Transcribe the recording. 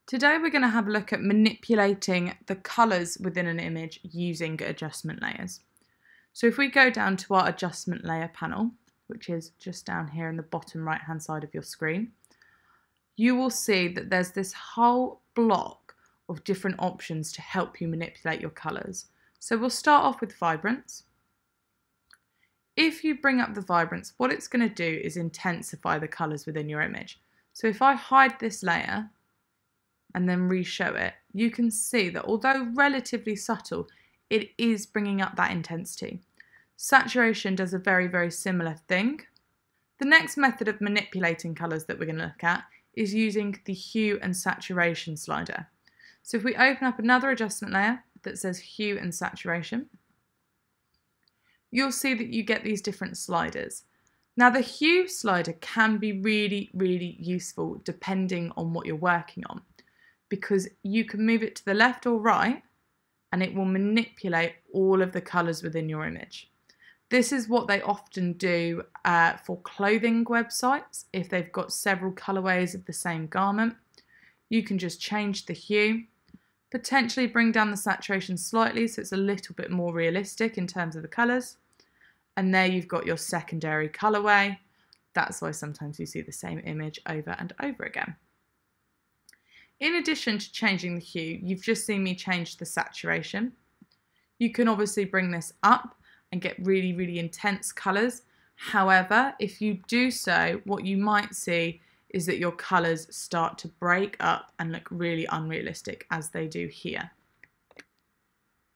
Today we're going to have a look at manipulating the colours within an image using adjustment layers. So if we go down to our adjustment layer panel, which is just down here in the bottom right hand side of your screen, you will see that there's this whole block of different options to help you manipulate your colours. So we'll start off with vibrance. If you bring up the vibrance, what it's going to do is intensify the colours within your image. So if I hide this layer and then re-show it, you can see that although relatively subtle, it is bringing up that intensity. Saturation does a very, very similar thing. The next method of manipulating colours that we're going to look at is using the hue and saturation slider. So if we open up another adjustment layer that says hue and saturation, you'll see that you get these different sliders. Now the hue slider can be really, really useful depending on what you're working on, because you can move it to the left or right and it will manipulate all of the colours within your image. This is what they often do for clothing websites. If they've got several colourways of the same garment, you can just change the hue, potentially bring down the saturation slightly so it's a little bit more realistic in terms of the colours. And there you've got your secondary colourway. That's why sometimes you see the same image over and over again. In addition to changing the hue, you've just seen me change the saturation. You can obviously bring this up and get really, really intense colours. However, if you do so, what you might see is that your colours start to break up and look really unrealistic, as they do here.